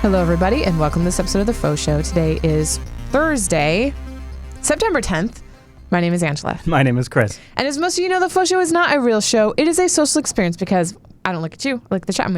Hello, everybody, and welcome to this episode of the Faux Show. Today is Thursday, September 10th. My name is Angela. My name is Chris. And as most of you know, the Faux Show is not a real show. It is a social experience because I don't look at you, I look at the chat,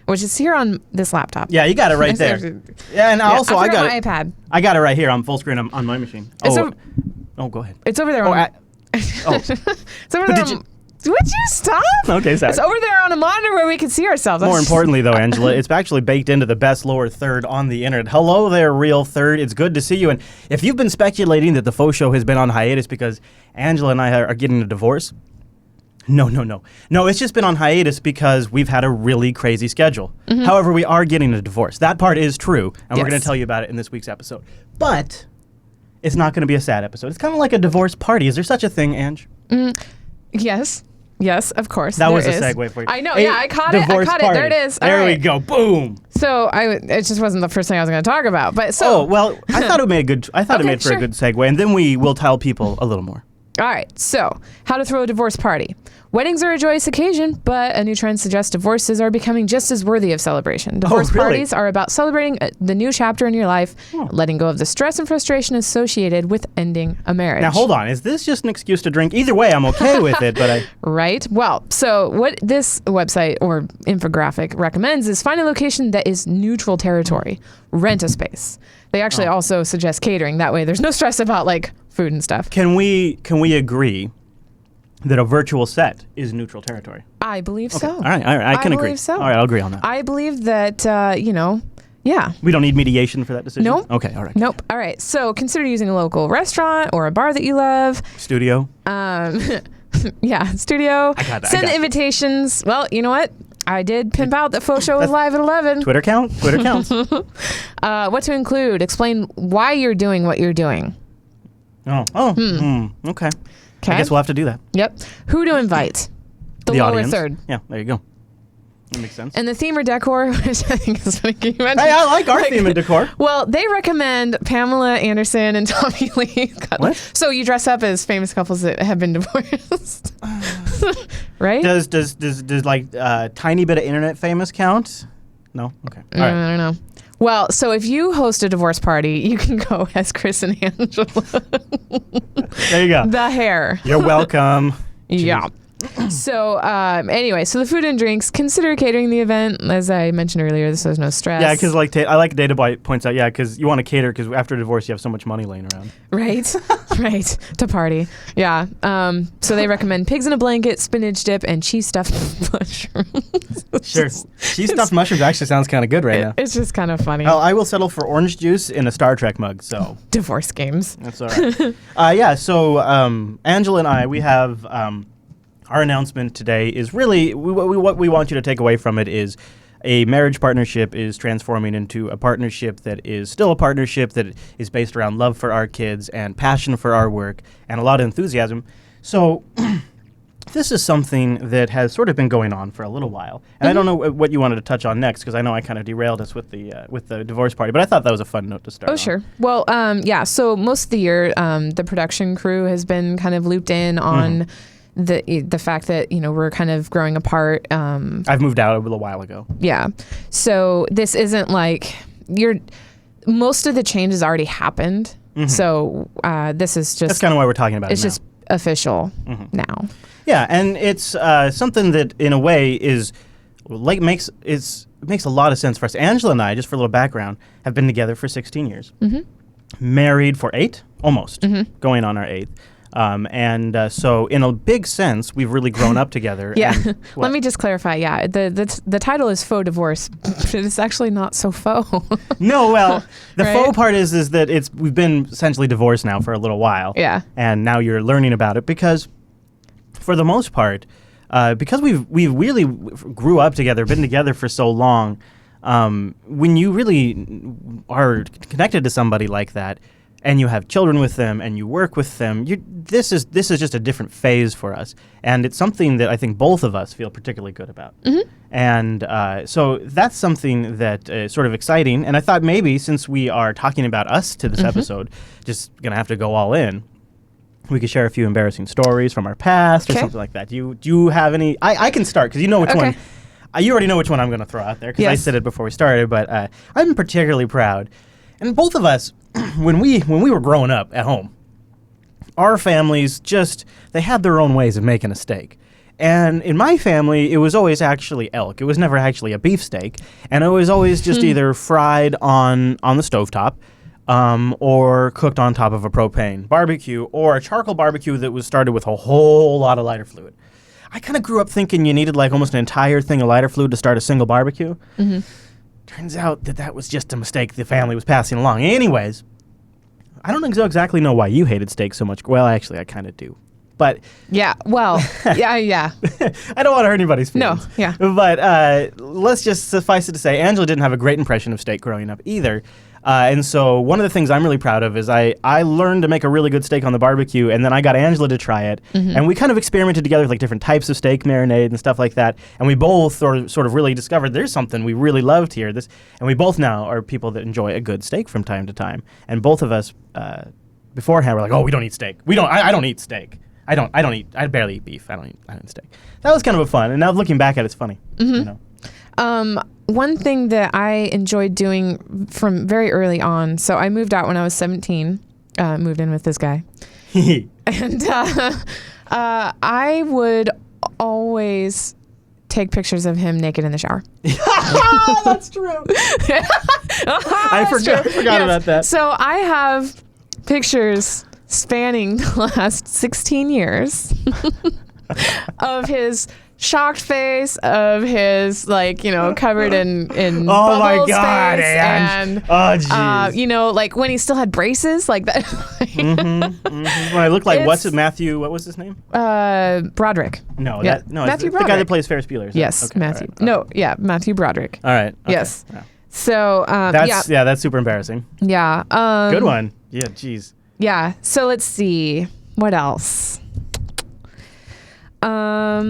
which is here on this laptop. Yeah, you got it right there. Yeah, and also I got my it. iPad. I got it right here on full screen on my machine. Oh, go ahead. It's over there. It's over there. Would you stop? Okay, sorry. It's over there on a monitor where we can see ourselves. More importantly, though, Angela, it's actually baked into the best lower third on the internet. Hello there, real third. It's good to see you. And if you've been speculating that the Faux Show has been on hiatus because Angela and I are getting a divorce, no. It's just been on hiatus because we've had a really crazy schedule. Mm-hmm. However, we are getting a divorce. That part is true, and we're going to tell you about it in this week's episode. But it's not going to be a sad episode. It's kind of like a divorce party. Is there such a thing, Ange? Yes, of course. That was a segue for you. I know. I caught it. There it is. There we go. Boom. So it just wasn't the first thing I was going to talk about. But I thought it made for a good segue, and then we will tell people a little more. All right. So, how to throw a divorce party. Weddings are a joyous occasion, but a new trend suggests divorces are becoming just as worthy of celebration. Divorce parties are about celebrating the new chapter in your life, letting go of the stress and frustration associated with ending a marriage. Now, hold on. Is this just an excuse to drink? Either way, I'm okay with it, but Right. Well, so what this website or infographic recommends is find a location that is neutral territory. Rent a space. They actually also suggest catering. That way, there's no stress about, like, food and stuff. Can we agree that a virtual set is neutral territory? I believe so. All right. I can agree. So. All right, I'll agree on that. I believe that, yeah. We don't need mediation for that decision? Nope. Okay, all right. Nope. All right. So consider using a local restaurant or a bar that you love. Studio. Yeah, studio. Send invitations. Well, you know what? I did pimp out that Faux Show was live at 11. Twitter counts. What to include? Explain why you're doing what you're doing. Okay. I guess we'll have to do that. Yep. Who to invite? The lower audience. third. Yeah, there you go. That makes sense. And the theme or decor, which I think is funny. Hey, I like our theme and decor. Well, they recommend Pamela Anderson and Tommy Lee. What? So you dress up as famous couples that have been divorced. Right? Does like tiny bit of internet famous count? No? Okay. All right. I don't know. Well, so if you host a divorce party, you can go as Chris and Angela. There you go. The hair. You're welcome. Yeah. So anyway, so the food and drinks, consider catering the event. As I mentioned earlier, this has no stress. Yeah, because I like Data Boy points out, because you want to cater because after a divorce you have so much money laying around. Right. Right. To party. Yeah. So they recommend pigs in a blanket, spinach dip, and cheese stuffed mushrooms. Sure. Cheese stuffed mushrooms actually sounds kind of good right now. It's just kind of funny. I will settle for orange juice in a Star Trek mug, so. Divorce games. That's all right. So Angela and I, we have... our announcement today is really, what we want you to take away from it is a marriage partnership is transforming into a partnership that is still a partnership that is based around love for our kids and passion for our work and a lot of enthusiasm. So this is something that has sort of been going on for a little while. And I don't know what you wanted to touch on next because I know I kind of derailed us with the divorce party, but I thought that was a fun note to start on. Sure. Well, so most of the year, the production crew has been kind of looped in on... The fact that, we're kind of growing apart. I've moved out a little while ago. Yeah. So this isn't like most of the changes already happened. Mm-hmm. So this is just... That's kind of why we're talking about it now. It's just official now. Yeah, and it's something that in a way is makes a lot of sense for us. Angela and I, just for a little background, have been together for 16 years. Mm-hmm. Married for 8, almost, going on our 8th. So in a big sense, we've really grown up together. Yeah. Let me just clarify. Yeah. The title is Faux Divorce, but it's actually not so faux. No, well, the faux part is that we've been essentially divorced now for a little while. Yeah. And now you're learning about it because for the most part, because we've really grew up together, been together for so long, when you really are connected to somebody like that, and you have children with them, and you work with them, this is just a different phase for us, and it's something that I think both of us feel particularly good about. Mm-hmm. And so that's something that is sort of exciting. And I thought maybe since we are talking about us to this episode, just gonna have to go all in. We could share a few embarrassing stories from our past or something like that. Do you have any? I can start because you know which one. You already know which one I'm going to throw out there because I said it before we started, but I'm particularly proud. And both of us, when we were growing up at home, our families they had their own ways of making a steak. And in my family, it was always actually elk. It was never actually a beef steak. And it was always just either fried on the stovetop or cooked on top of a propane barbecue or a charcoal barbecue that was started with a whole lot of lighter fluid. I kind of grew up thinking you needed like almost an entire thing of lighter fluid to start a single barbecue. Mm-hmm. Turns out that was just a mistake the family was passing along. Anyways, I don't exactly know why you hated steak so much. Well, actually, I kind of do. But yeah, well, yeah. I don't want to hurt anybody's feelings. No, yeah. But let's just suffice it to say, Angela didn't have a great impression of steak growing up either. And so one of the things I'm really proud of is I learned to make a really good steak on the barbecue, and then I got Angela to try it. Mm-hmm. And we kind of experimented together with like different types of steak marinade and stuff like that. And we both sort of really discovered there's something we really loved here. And we both now are people that enjoy a good steak from time to time. And both of us beforehand were like, oh, we don't eat steak. I don't eat steak. I barely eat beef. I don't eat steak. That was kind of a fun. And now looking back at it, it's funny. Mm-hmm. You know? One thing that I enjoyed doing from very early on, so I moved out when I was 17, moved in with this guy. And I would always take pictures of him naked in the shower. That's true. I forgot about that. So I have pictures spanning the last 16 years of his shocked face, of his covered in oh my God, face, and oh jeez, like when he still had braces like that. When I looked like what was his name? Broderick. No, yeah. Matthew Broderick. The guy that plays Ferris Bueller. Yes, okay, Matthew. Right. No, yeah, Matthew Broderick. All right. Okay. Yes. Yeah. So that's super embarrassing. Yeah. Good one. Yeah. Jeez. Yeah. So let's see what else. Wow,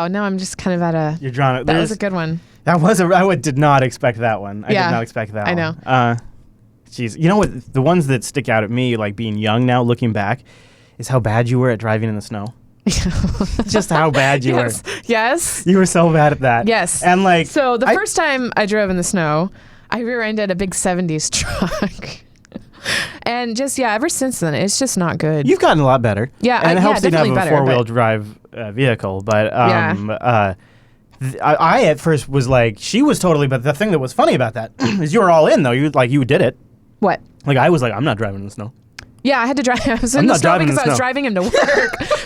now I'm just kind of at a... You're drawing it. That was a good one. I did not expect that one. I did not expect that one. I know. Jeez. You know what? The ones that stick out at me, like being young now, looking back, is how bad you were at driving in the snow. Just how bad you were. Yes. You were so bad at that. Yes. And So the first time I drove in the snow, I rear-ended a big 70s truck. And ever since then, it's just not good. You've gotten a lot better. Yeah, and it helps you to have a better, four-wheel drive vehicle. But I at first was like, she was totally. But the thing that was funny about that is you were all in though. You did it. What? Like I was like, I'm not driving in the snow. Yeah, I had to drive. I was in the snow because I was driving him to work.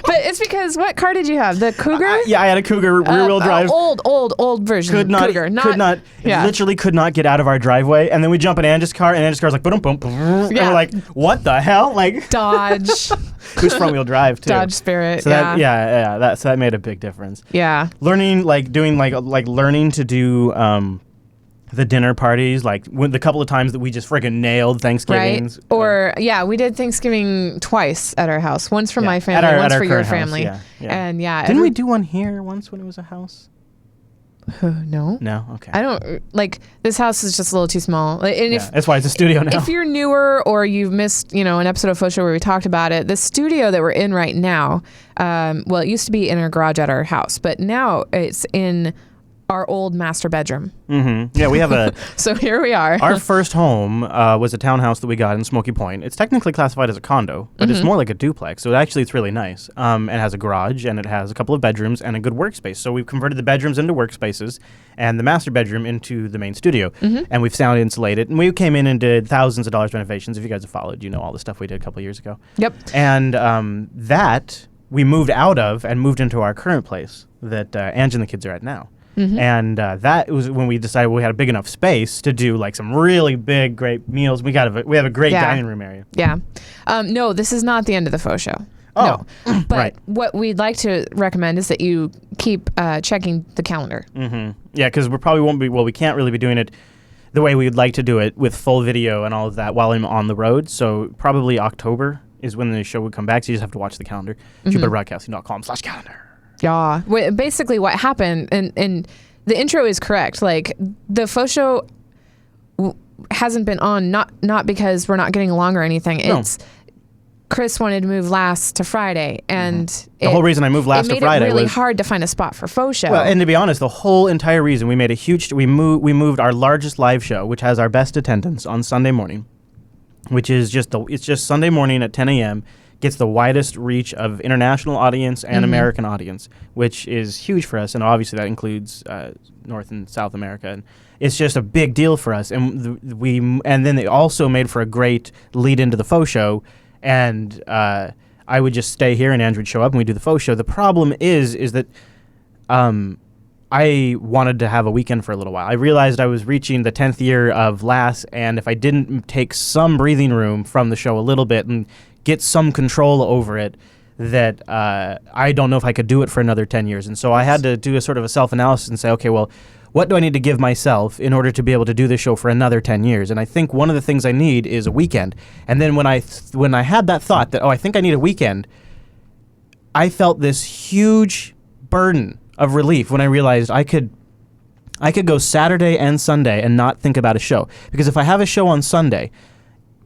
But it's because what car did you have? The Cougar? I had a Cougar rear-wheel drive. Old version. Cougar. Literally could not get out of our driveway. And then we jump in Angie's car, and Angie's car's like, boom, boom, boom. And we're like, what the hell? Like Dodge. Who's front-wheel drive too? Dodge Spirit. So that made a big difference. Yeah. Learning, learning to do. The dinner parties, like the couple of times that we just freaking nailed Thanksgivings. Right. Or, we did Thanksgiving twice at our house. Once for my family, once for your family. Yeah. And Didn't we do one here once when it was a house? No. No? Okay. I don't, this house is just a little too small. And that's why it's a studio now. If you're newer or you've missed, an episode of FauxShow where we talked about it, the studio that we're in right now, it used to be in our garage at our house, but now it's in our old master bedroom. Mm-hmm. Yeah, we have a... So here we are. Our first home was a townhouse that we got in Smoky Point. It's technically classified as a condo, but it's more like a duplex. So it's really nice. It has a garage, and it has a couple of bedrooms and a good workspace. So we've converted the bedrooms into workspaces and the master bedroom into the main studio. Mm-hmm. And we've sound insulated. And we came in and did thousands of dollars renovations. If you guys have followed, you know all the stuff we did a couple of years ago. Yep. And that we moved out of and moved into our current place that Ange and the kids are at now. Mm-hmm. And that was when we decided we had a big enough space to do some really big, great meals. We have a great dining room area. Yeah. No, this is not the end of the Faux Show. Oh, no. But right. What we'd like to recommend is that you keep checking the calendar. Mm-hmm. Yeah, because we probably won't be. Well, we can't really be doing it the way we'd like to do it with full video and all of that while I'm on the road. So probably October is when the show would come back. So you just have to watch the calendar. JupiterBroadcasting.com/calendar. Yeah. Basically what happened, and the intro is correct. The Faux Show hasn't been on, not because we're not getting along or anything. No. It's Chris wanted to move last to Friday, and the whole reason I moved last to Friday it made it really was hard to find a spot for Faux Show. Well, and to be honest, the whole entire reason we moved our largest live show, which has our best attendance, on Sunday morning, which is it's just Sunday morning at 10 a.m. gets the widest reach of international audience and American audience, which is huge for us, and obviously that includes North and South America, and it's just a big deal for us. And and then they also made for a great lead into the Faux Show, and I would just stay here, and Andrew would show up, and we'd do the Faux Show. The problem is that I wanted to have a weekend for a little while. I realized I was reaching the 10th year of LAS, and if I didn't take some breathing room from the show a little bit and get some control over it, that I don't know if I could do it for another 10 years. And so I had to do a sort of a self-analysis and say, okay, well, what do I need to give myself in order to be able to do this show for another 10 years? And I think one of the things I need is a weekend. And then when I had that thought that, I think I need a weekend, I felt this huge burden of relief when I realized I could go Saturday and Sunday and not think about a show. Because if I have a show on Sunday,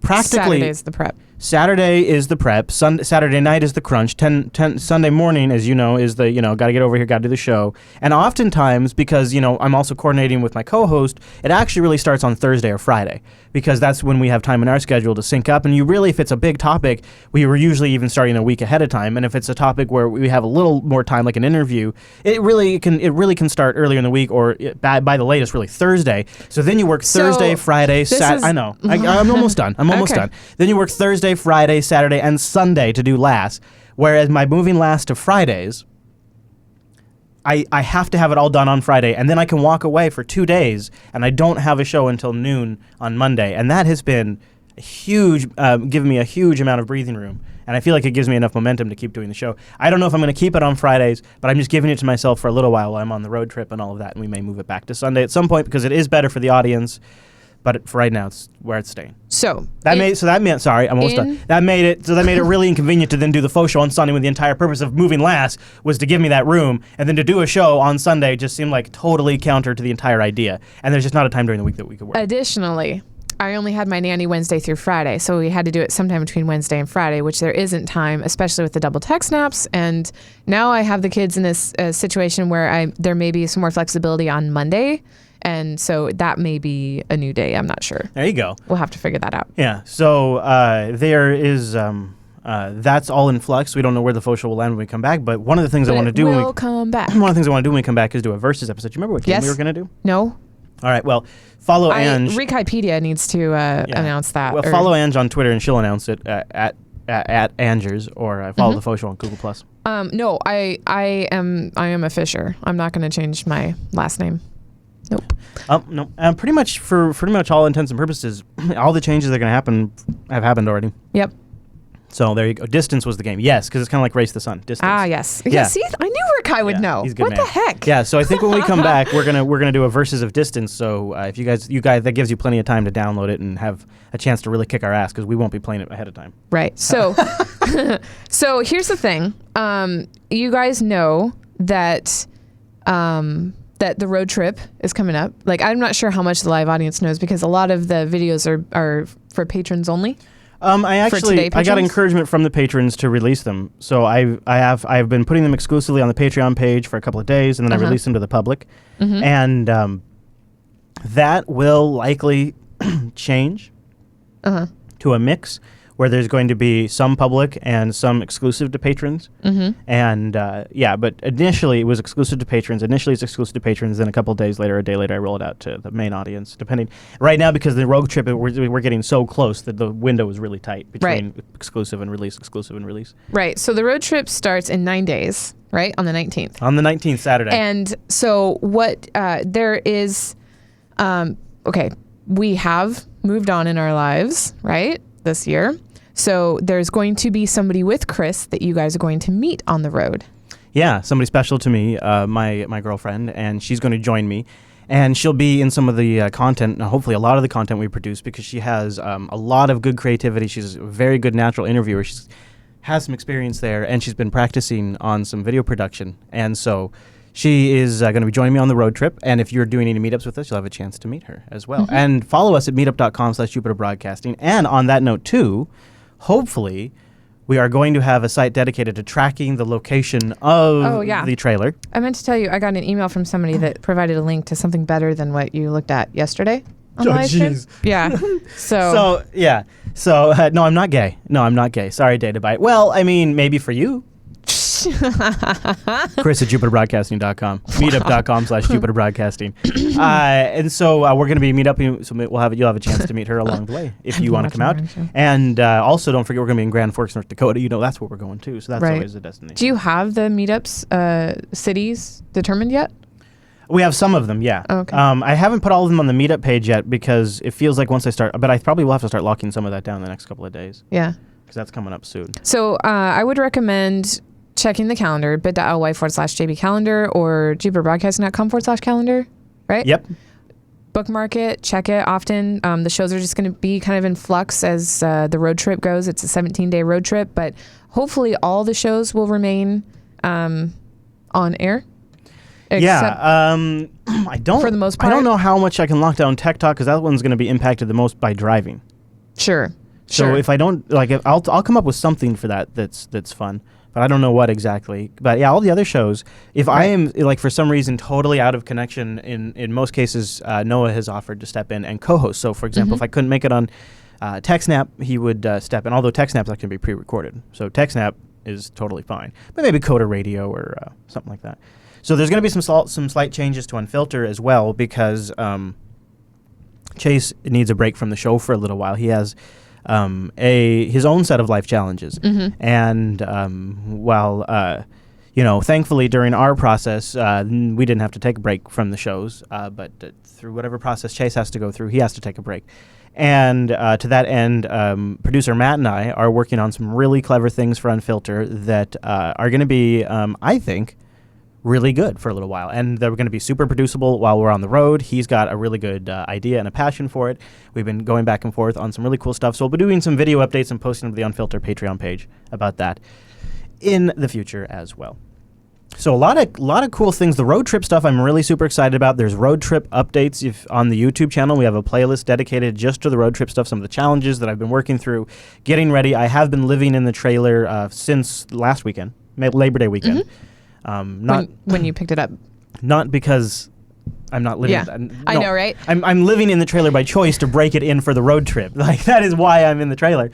practically Saturday's the prep. Saturday is the prep. Saturday night is the crunch. Sunday morning, as you know, is the, got to get over here, got to do the show. And oftentimes, because, I'm also coordinating with my co-host, it actually really starts on Thursday or Friday, because that's when we have time in our schedule to sync up. And if it's a big topic, we were usually even starting a week ahead of time. And if it's a topic where we have a little more time, like an interview, it really can start earlier in the week, or by the latest, really Thursday. So then you work Thursday, Friday, Saturday. I know. I'm almost done. I'm almost done. Then you work Thursday, Friday, Saturday, and Sunday to do LAS. Whereas my moving LAS to Fridays, I have to have it all done on Friday, and then I can walk away for 2 days, and I don't have a show until noon on Monday. And that has been a huge, given me a huge amount of breathing room. And I feel like it gives me enough momentum to keep doing the show. I don't know if I'm going to keep it on Fridays, but I'm just giving it to myself for a little while I'm on the road trip and all of that, and we may move it back to Sunday at some point because it is better for the audience. But for right now, it's where it's staying. That made it really inconvenient to then do the Faux Show on Sunday, when the entire purpose of moving LAS was to give me that room, and then to do a show on Sunday just seemed like totally counter to the entire idea. And there's just not a time during the week that we could work. Additionally, I only had my nanny Wednesday through Friday, so we had to do it sometime between Wednesday and Friday, which there isn't time, especially with the double tech snaps. And now I have the kids in this situation where there may be some more flexibility on Monday. And so that may be a new day. I'm not sure. There you go. We'll have to figure that out. Yeah. So there is, that's all in flux. We don't know where the Faux Show will land when we come back. But one of the things I want to do when we come back. One of the things I want to do when we come back is do a Versus episode. Do you remember what game we were going to do? No. All right. Well, follow Ange. Wikipedia needs to announce that. Well, follow Ange on Twitter, and she'll announce it at Angers, or follow the Faux Show on Google+. No, I am a Fisher. I'm not going to change my last name. Nope. No. Pretty much for all intents and purposes, all the changes that are going to happen have happened already. Yep. So there you go. Distance was the game. Yes, because it's kind of like Race the Sun. Distance. Ah, yes. Yeah. See, I knew Rick would know. He's a good what man. The heck? Yeah. So I think when we come back, we're gonna do a Versus of Distance. So if you guys, that gives you plenty of time to download it and have a chance to really kick our ass, because we won't be playing it ahead of time. Right. So, so here's the thing. You guys know that. That the road trip is coming up. Like, I'm not sure how much the live audience knows, because a lot of the videos are for patrons only. I got encouragement from the patrons to release them. So I've been putting them exclusively on the Patreon page for a couple of days, and then I release them to the public. Mm-hmm. And that will likely change to a mix where there's going to be some public and some exclusive to patrons. Mm-hmm. And but initially it was exclusive to patrons. Initially it's exclusive to patrons. Then a day later, I roll it out to the main audience. Depending right now, because the road trip, we're getting so close that the window is really tight between exclusive and release. Right. So the road trip starts in 9 days. Right, on the 19th. On the 19th, Saturday. And so what there is, we have moved on in our lives, right, this year. So there's going to be somebody with Chris that you guys are going to meet on the road. Yeah, somebody special to me, my girlfriend, and she's going to join me. And she'll be in some of the content, hopefully a lot of the content we produce, because she has a lot of good creativity. She's a very good natural interviewer. She has some experience there, and she's been practicing on some video production. And so she is going to be joining me on the road trip. And if you're doing any meetups with us, you'll have a chance to meet her as well. Mm-hmm. And follow us at meetup.com/Jupiter Broadcasting. And on that note, too, hopefully, we are going to have a site dedicated to tracking the location of the trailer. I meant to tell you, I got an email from somebody that provided a link to something better than what you looked at yesterday on the live stream. Yeah. So no, I'm not gay. No, I'm not gay. Sorry, Databite. Well, I mean, maybe for you. Chris at JupiterBroadcasting.com, meetup.com/JupiterBroadcasting. And so we're going to be meetup. So you'll have a chance to meet her along the way if you want to come out. And also, don't forget, we're going to be in Grand Forks, North Dakota. You know, that's where we're going too. So that's always a destination. Do you have the meetups cities determined yet? We have some of them, yeah. Okay. I haven't put all of them on the meetup page yet because it feels like once I start, but I probably will have to start locking some of that down the next couple of days. Yeah. Because that's coming up soon. So I would recommend checking the calendar, bit.ly/JB calendar or jupiterbroadcasting.com/calendar, right? Yep. Bookmark it, check it often. The shows are just going to be kind of in flux as the road trip goes. It's a 17-day road trip, but hopefully all the shows will remain on air. I don't. For the most part, I don't know how much I can lock down Tech Talk because that one's going to be impacted the most by driving. Sure. So if I don't I'll come up with something for that's fun, but I don't know what exactly. But yeah, all the other shows. If I am for some reason totally out of connection, in most cases, Noah has offered to step in and co-host. So for example, if I couldn't make it on TechSnap, he would step in. Although TechSnap's not going to be pre-recorded, so TechSnap is totally fine. But maybe Coda Radio or something like that. So there's going to be some slight changes to Unfilter as well because Chase needs a break from the show for a little while. He has his own set of life challenges, and while thankfully during our process we didn't have to take a break from the shows, but through whatever process Chase has to go through, he has to take a break. And to that end, producer Matt and I are working on some really clever things for Unfilter that are going to be, I think, really good for a little while, and they're going to be super producible while we're on the road. He's got a really good idea and a passion for it. We've been going back and forth on some really cool stuff, so we'll be doing some video updates and posting to the Unfilter Patreon page about that in the future as well. So a lot of cool things. The road trip stuff I'm really super excited about. There's road trip updates on the YouTube channel. We have a playlist dedicated just to the road trip stuff, some of the challenges that I've been working through, getting ready. I have been living in the trailer since last weekend, Labor Day weekend. Not when you picked it up. Not because I'm not living. Yeah, I know, right? I'm living in the trailer by choice to break it in for the road trip. Like that is why I'm in the trailer.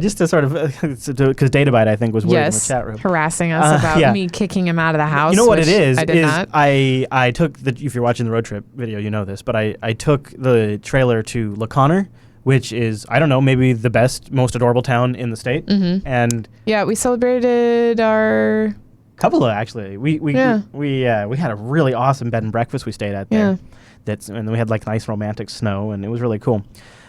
Just to sort of because Databite I think was worried in the chat room, harassing us about me kicking him out of the house. You know what it is? I did not. I took the. If you're watching the road trip video, you know this, but I took the trailer to LaConner, which is, I don't know, maybe the best, most adorable town in the state. And yeah, we celebrated our. Couple of actually, we had a really awesome bed and breakfast we stayed at there. And we had like nice romantic snow, and it was really cool.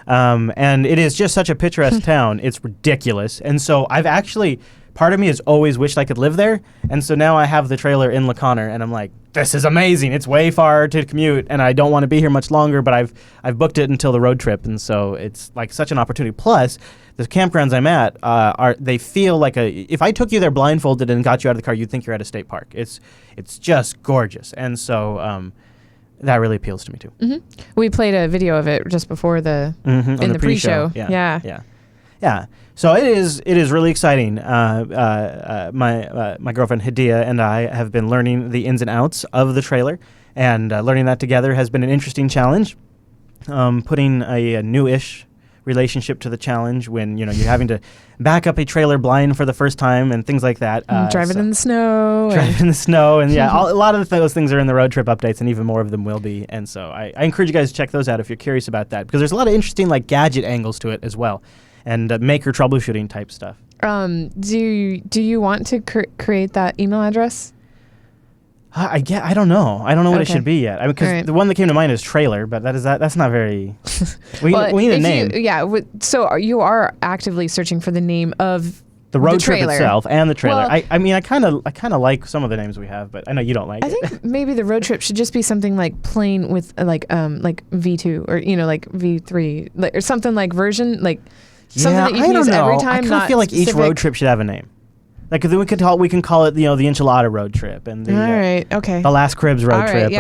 And it is just such a picturesque town. It's ridiculous. And so I've actually, part of me has always wished I could live there. And so now I have the trailer in LaConner, and I'm like, this is amazing. It's way far to commute, and I don't want to be here much longer. But I've booked it until the road trip, and so it's like such an opportunity. Plus, the campgrounds I'm at they feel like if I took you there blindfolded and got you out of the car, you'd think you're at a state park. It's just gorgeous, and so that really appeals to me too. We played a video of it just before in the pre-show. Yeah. So it is really exciting. My girlfriend Hadia and I have been learning the ins and outs of the trailer, and learning that together has been an interesting challenge. Putting a new-ish relationship to the challenge when you're having to back up a trailer blind for the first time and things like that. Driving in the snow. And a lot of those things are in the road trip updates, and even more of them will be. And so I encourage you guys to check those out if you're curious about that, because there's a lot of interesting like gadget angles to it as well, and maker troubleshooting type stuff. Do you want to create that email address? I don't know. I don't know what it should be yet. I mean, because the one that came to mind is trailer, but that's not very. We need a name. So you are actively searching for the name of the road trip trailer itself and the trailer. Well, I mean, I kind of like some of the names we have, but I know you don't like it. I think maybe the road trip should just be something like plain with like V2 or like V3 or something like version like something that you can use every time. I kind of feel like each road trip should have a name. Like then we can call it the enchilada road trip and the the Last Cribs road trip.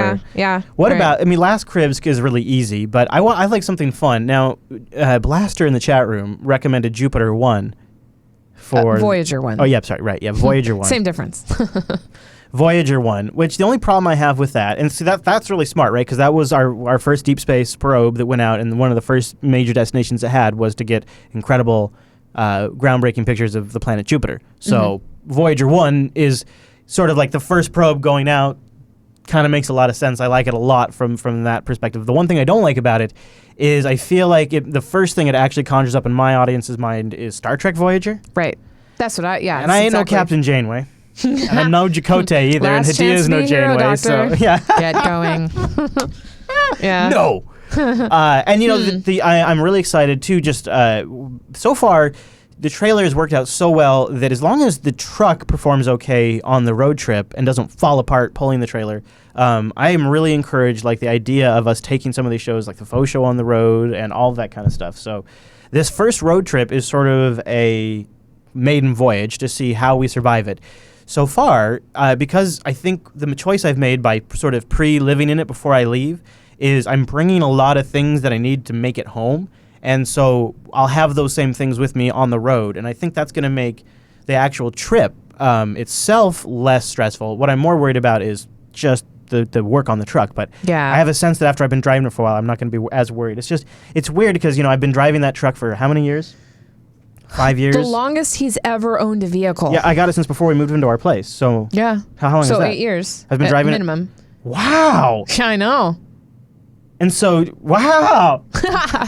What about? I mean, Last Cribs is really easy, but I like something fun. Now, Blaster in the chat room recommended Jupiter 1. for Voyager 1. Oh yeah, sorry, right, yeah, Voyager 1. Same difference. Voyager 1, which the only problem I have with that, and see that's really smart, right? Because that was our first deep space probe that went out, and one of the first major destinations it had was to get incredible, groundbreaking pictures of the planet Jupiter. So Voyager 1 is sort of like the first probe going out. Kind of makes a lot of sense. I like it a lot from that perspective. The one thing I don't like about it is I feel like the first thing it actually conjures up in my audience's mind is Star Trek Voyager. Right. That's what And I ain't no Captain Janeway. And I'm no Chakotay either, and Last Hadiya is chance to no be hero, Janeway. So doctor. yeah, Get going. Yeah. no. And you know, I'm really excited too. Just so far, the trailer has worked out so well that as long as the truck performs okay on the road trip and doesn't fall apart pulling the trailer, I am really encouraged. Like the idea of us taking some of these shows, like the Faux Show on the road and all of that kind of stuff. So this first road trip is sort of a maiden voyage to see how we survive it. So far, because I think the choice I've made by sort of pre-living in it before I leave is I'm bringing a lot of things that I need to make it home. And so I'll have those same things with me on the road. And I think that's going to make the actual trip itself less stressful. What I'm more worried about is just the work on the truck. But Yeah. I have a sense that after I've been driving it for a while, I'm not going to be as worried. It's weird because, you know, I've been driving that truck for how many years? 5 years? The longest he's ever owned a vehicle. Yeah, I got it since before we moved into our place. So Yeah. how long is that? 8 years. I've been at driving it- minimum. Wow. I know. And so, wow.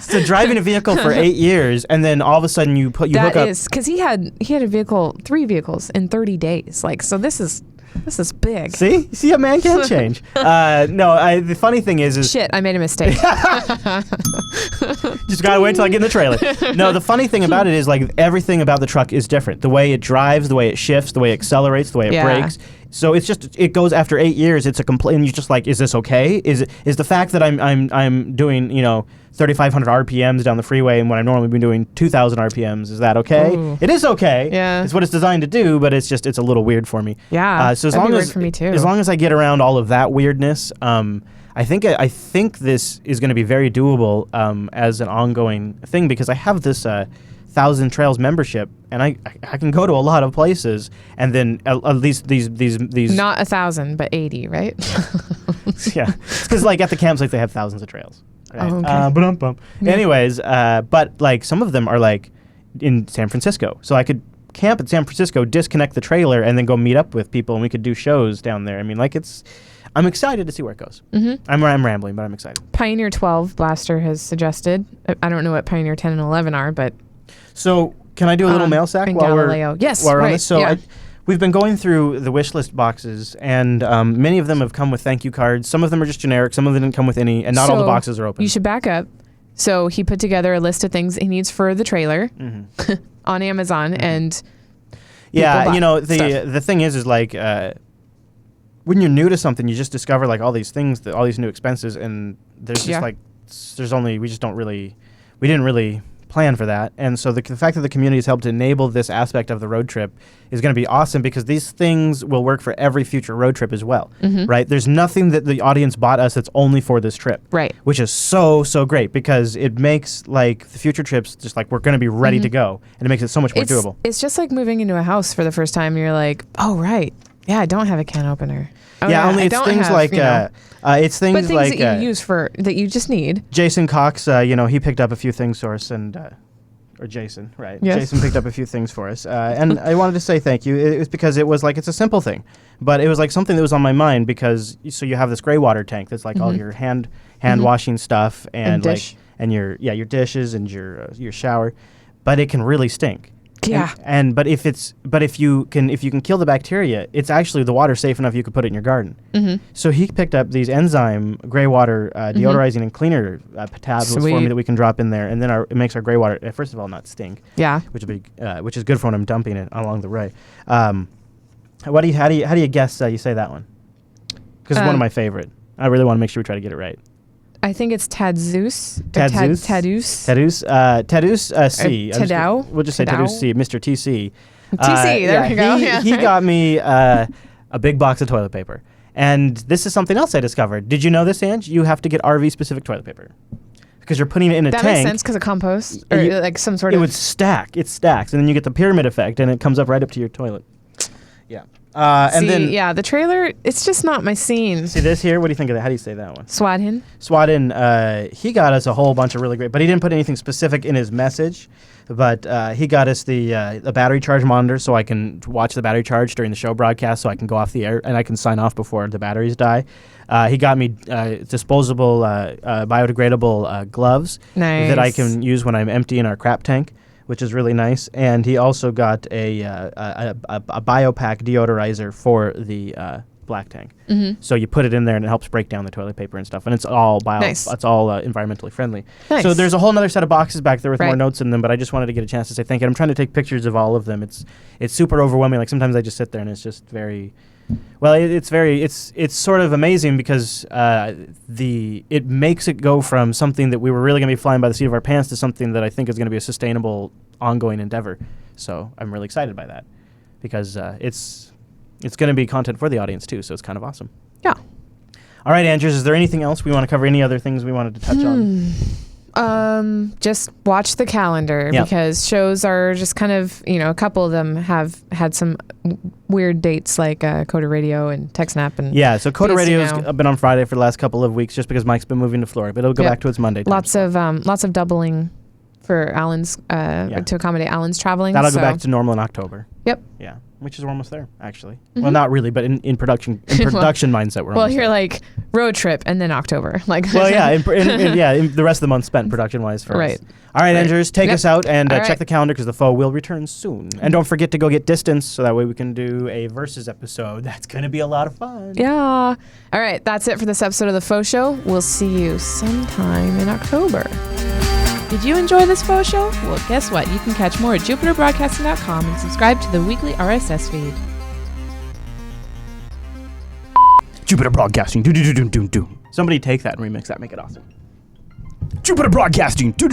So driving a vehicle for 8 years, and then all of a sudden you hook That up. is because he had a vehicle, 3 vehicles in 30 days. Like, so this is big. See, a man can change. The funny thing is Shit, I made a mistake. just gotta wait till I get in the trailer. No, the funny thing about it is like everything about the truck is different. The way it drives, the way it shifts, the way it accelerates, the way it Yeah. brakes. So it goes after 8 years. It's a complaint. And you're just like, is this okay? Is the fact that I'm doing 3,500 RPMs down the freeway and when I've normally been doing 2,000 RPMs, is that okay? Ooh. It is okay. Yeah. It's what it's designed to do, but it's a little weird for me. Yeah. So as that'd long be as weird for me too. as long as I get around all of that weirdness, I think this is going to be very doable as an ongoing thing because I have this 1,000 Trails membership and I can go to a lot of places and then at least these Not 1,000, but 80, right? yeah, because like at the campsite they have thousands of trails. Right? Oh, okay. Ba-dum-bum. Yeah. Anyways, but like some of them are like in San Francisco, so I could camp in San Francisco, disconnect the trailer, and then go meet up with people, and we could do shows down there. I mean, like I'm excited to see where it goes. Mm-hmm. I'm rambling, but I'm excited. Pioneer 12 Blaster has suggested. I don't know what Pioneer 10 and 11 are, but So can I do a little mail sack and while Galileo. Yes, we're on right, this? So yeah. we've been going through the wish list boxes, and many of them have come with thank you cards. Some of them are just generic. Some of them didn't come with any, and not all the So boxes are open. You should back up. So he put together a list of things he needs for the trailer on Amazon, and Yeah, people bought the stuff. thing is like when you're new to something, you just discover like all these things, all these new expenses, and there's just we didn't really plan for that, and so the fact that the community has helped enable this aspect of the road trip is going to be awesome because these things will work for every future road trip as well, right? There's nothing that the audience bought us that's only for this trip, Right. Which is so great because it makes like the future trips just like we're going to be ready to go, and it makes it so much more doable. It's just like moving into a house for the first time. You're like, oh right, yeah, I don't have a can opener. Oh, yeah, only I it's don't things have, like it's things but things like that you use for that you just need. Jason Cox, he picked up a few things for us, and or Jason, right? Yes. Jason picked up a few things for us, and I wanted to say thank you. It was because it was like it's a simple thing, but it was like something that was on my mind because so you have this gray water tank that's like all your hand washing stuff and like dish. and your dishes and your shower, but it can really stink. Yeah. But if you can kill the bacteria, it's actually the water safe enough you could put it in your garden. So he picked up these enzyme gray water deodorizing and cleaner tabs for me Sweet. that we can drop in there, and then it makes our gray water first of all not stink, Yeah. which is good for when I'm dumping it along the way. How do you guess you say that one? Because it's one of my favorite. I really want to make sure we try to get it right. I think it's Tadzeus. Tadzeus? Tadus. Tadus C. Tadao? We'll just say Tadao? Tadus C, Mr. TC. TC, there we go. Yeah. He got me a big box of toilet paper. And this is something else I discovered. Did you know this, Ange? You have to get RV-specific toilet paper. because you're putting it in a That tank. makes sense because of compost or like some sort It of. would stack. It stacks, and then you get the pyramid effect, and it comes up right up to your toilet. Yeah. And then the trailer, it's just not my scene. see this here. What do you think of that? How do you say that one? Swadhin. Swadin, he got us a whole bunch of really great, but he didn't put anything specific in his message. But he got us the battery charge monitor, so I can watch the battery charge during the show broadcast, so I can go off the air and I can sign off before the batteries die. He got me disposable, biodegradable gloves that I can use when I'm emptying our crap tank, which is really nice. And he also got a BioPack deodorizer for the black tank. Mm-hmm. So you put it in there and it helps break down the toilet paper and stuff. And it's all it's all environmentally friendly. Nice. So there's a whole other set of boxes back there with Right. more notes in them, but I just wanted to get a chance to say thank you. And I'm trying to take pictures of all of them. It's super overwhelming. Like sometimes I just sit there and it's just very, well, it's sort of amazing because it makes it go from something that we were really going to be flying by the seat of our pants to something that I think is going to be a sustainable, ongoing endeavor. So I'm really excited by that because it's going to be content for the audience too, so it's kind of awesome. Yeah. All right, Andrews, is there anything else we want to cover? Any other things we wanted to touch on? Just watch the calendar because shows are just kind of, a couple of them have had some weird dates like Coda Radio and TechSnap and Yeah, so Coda BSC Radio's now. been on Friday for the last couple of weeks just because Mike's been moving to Florida, but it'll go back to its Monday time. lots of doubling for Alan's to accommodate Alan's traveling. That'll go back to normal in October. Yep. Yeah, which is we're almost there, actually. Well, not really, but in production mindset, we're Well, almost you're there. like road trip and then October. Like Well, yeah, in the rest of the month spent production-wise for Right. us. All right, Right. Andrews, take Yep. us out and All check right. the calendar because the Faux will return soon. And don't forget to go get Distance so that way we can do a Versus episode. That's going to be a lot of fun. Yeah. All right. That's it for this episode of the Faux Show. We'll see you sometime in October. Did you enjoy this Faux Show? Well, guess what? You can catch more at jupiterbroadcasting.com and subscribe to the weekly RSS feed. Jupiter Broadcasting. Do. Somebody take that and remix that. Make it awesome. Jupiter Broadcasting. Do.